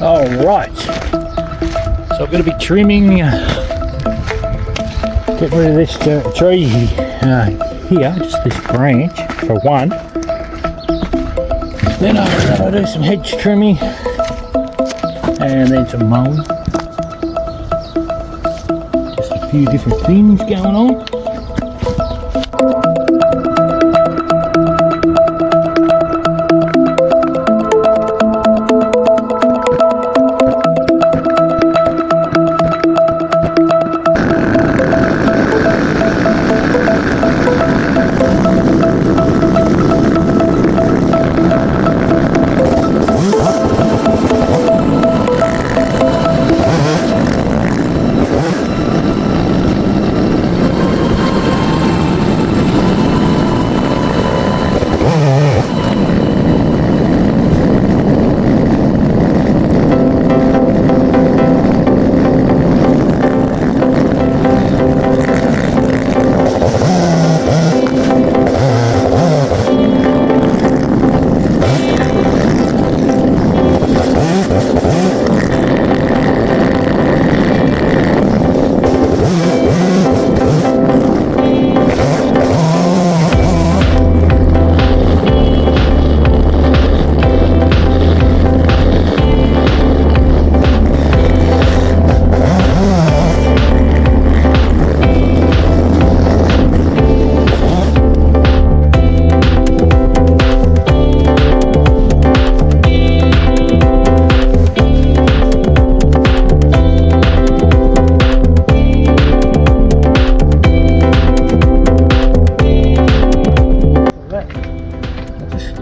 Alright, so I'm going to be trimming, get rid of this tree here, just this branch for one. Then I'll do some hedge trimming and then some mowing. Just a few different things going on.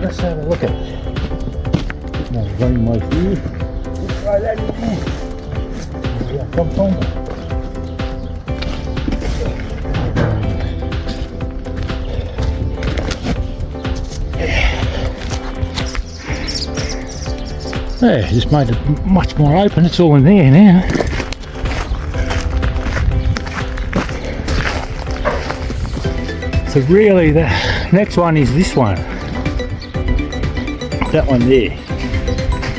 Let's have a look at it. Now running my few. Let's try that in there. Yeah, come on. There, just made it much more open. It's all in there now. So really the next one is this one. That one there.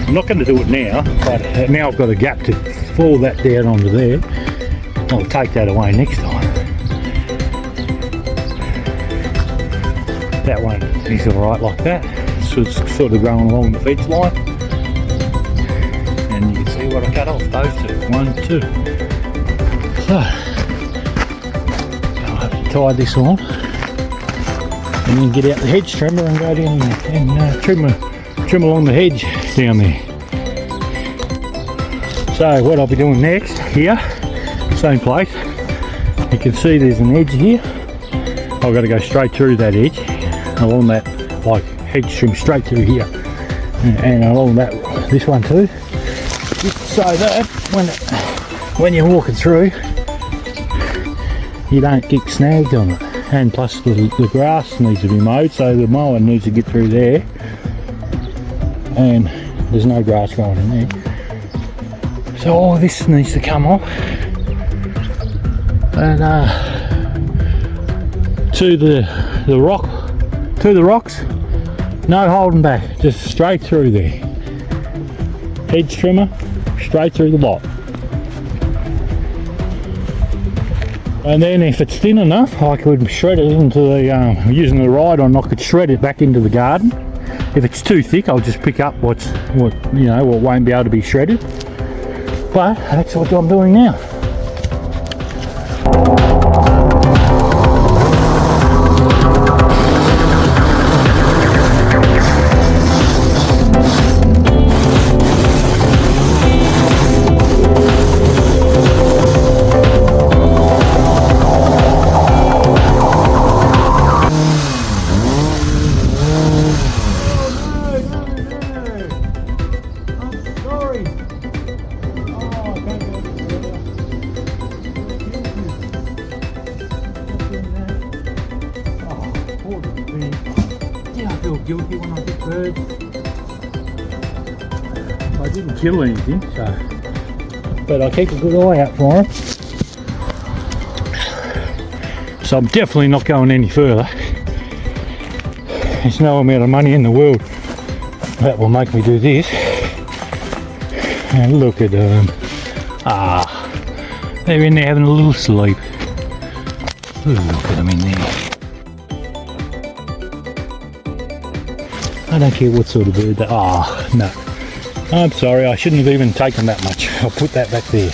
I'm not going to do it now, but now I've got a gap to fall that down onto there. I'll take that away next time. That one is alright like that. So it's sort of growing along the fence line. And you can see what I cut off, those two. 1, 2. So, I'll have to tie this on. And then get out the hedge trimmer and go down and trim along the hedge down there. So what I'll be doing next, here, same place, you can see there's an edge here. I've got to go straight through that edge, along that, like hedge trim straight through here, and along that, this one too, just so that when you're walking through, you don't get snagged on it. And plus the grass needs to be mowed, so the mower needs to get through there, and there's no grass growing in there. So all of this needs to come off, and to the rocks, no holding back, just straight through there. Hedge trimmer, straight through the lot. And then if it's thin enough, I could shred it into the, using the ride-on, I could shred it back into the garden. If it's too thick, I'll just pick up what won't be able to be shredded. But that's what I'm doing now. Guilty when I get birds. I didn't kill anything, so but I keep a good eye out for them. So I'm definitely not going any further. There's no amount of money in the world that will make me do this. And look at them. They're in there having a little sleep. Look at them in there. I don't care what sort of bird they are. No. I'm sorry, I shouldn't have even taken that much. I'll put that back there.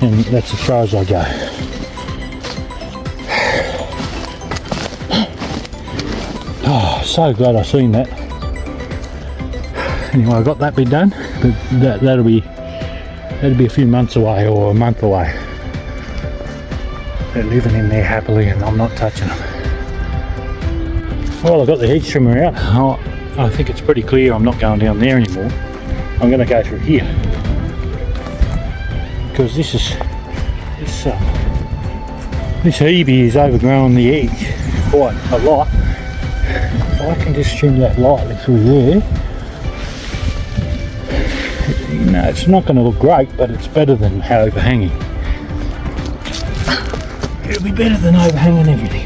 And that's as far as I go. Oh, so glad I seen that. Anyway, I got that bit done, but that'll be a few months away or a month away. They're living in there happily and I'm not touching them. Well, I've got the hedge trimmer out. I think it's pretty clear I'm not going down there anymore. I'm going to go through here. Because this Hebe is overgrown the edge quite a lot. If I can just trim that lightly through there, you know, it's not going to look great, but it's better than overhanging. It'll be better than overhanging everything.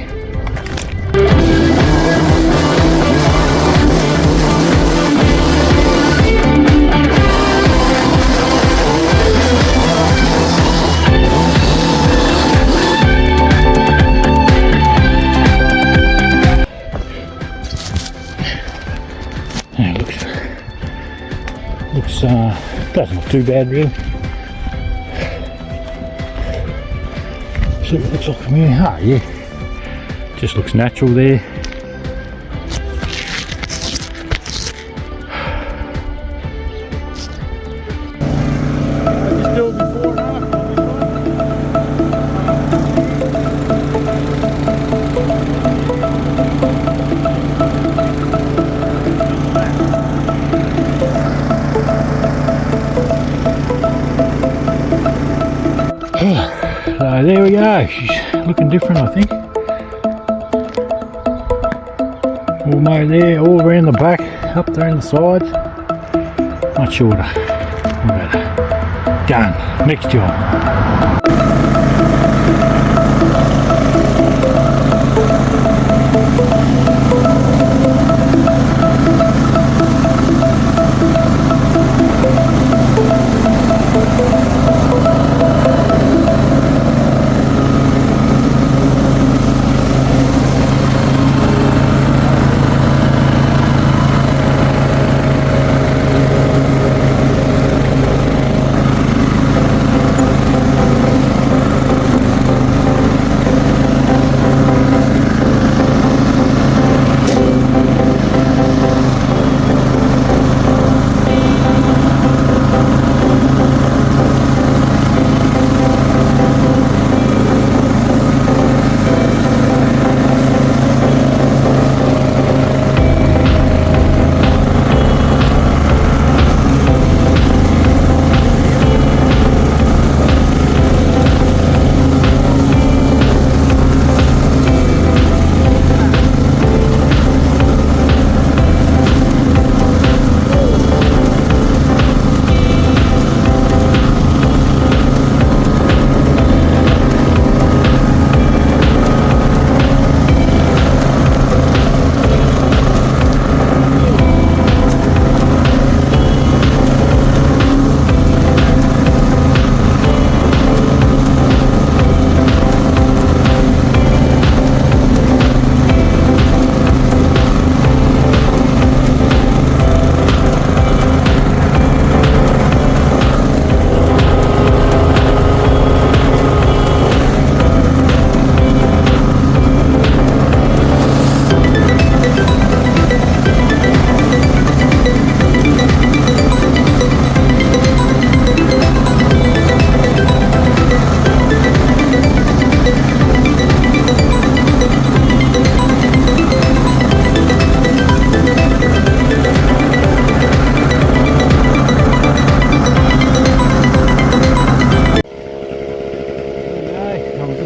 Doesn't look too bad really. See what it looks like from here. Ah, yeah. Just looks natural there. Just do it before and after on So there we go, she's looking different I think. All mowed there, all around the back, up there in the sides. Much shorter. Done. Next job.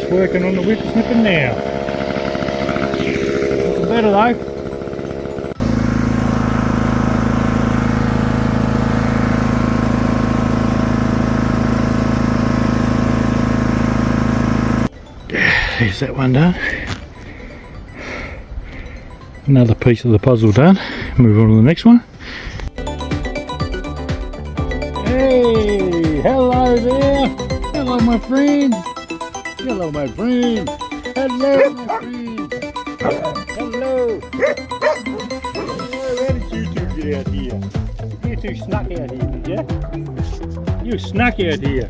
Working on the whip snipping now. Looking better though. There's that one done. Another piece of the puzzle done. Move on to the next one. Hey, hello there. Hello my friend. Hello my friend. Hello my friend. Hello. Where did you two get out here? You two snuck out here, did you? You snuck out here.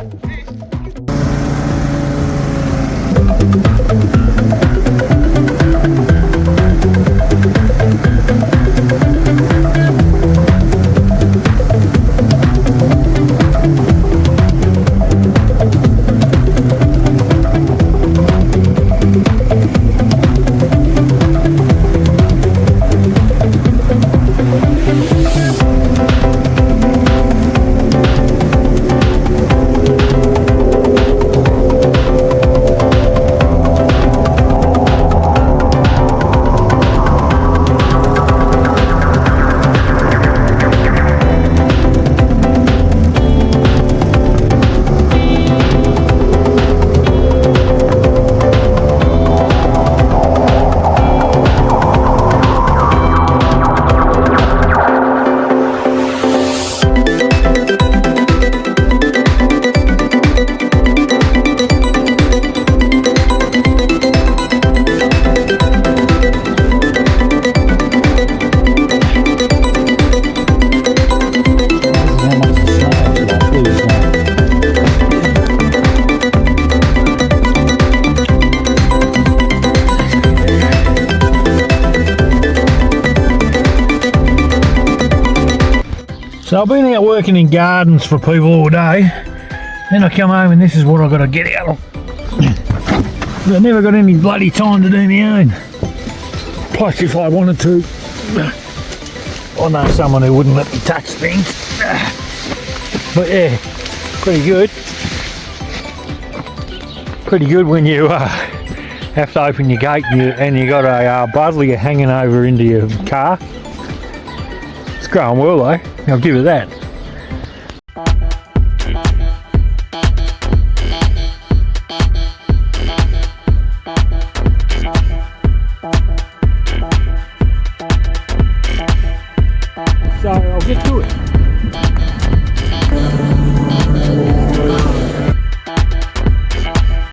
So I've been out working in gardens for people all day, then I come home and this is what I've got to get out of. But I've never got any bloody time to do my own. Plus if I wanted to, I know someone who wouldn't let me touch things. But yeah, pretty good. Pretty good when you have to open your gate and you got a buzzlier hanging over into your car. It's going well though, I'll give it that.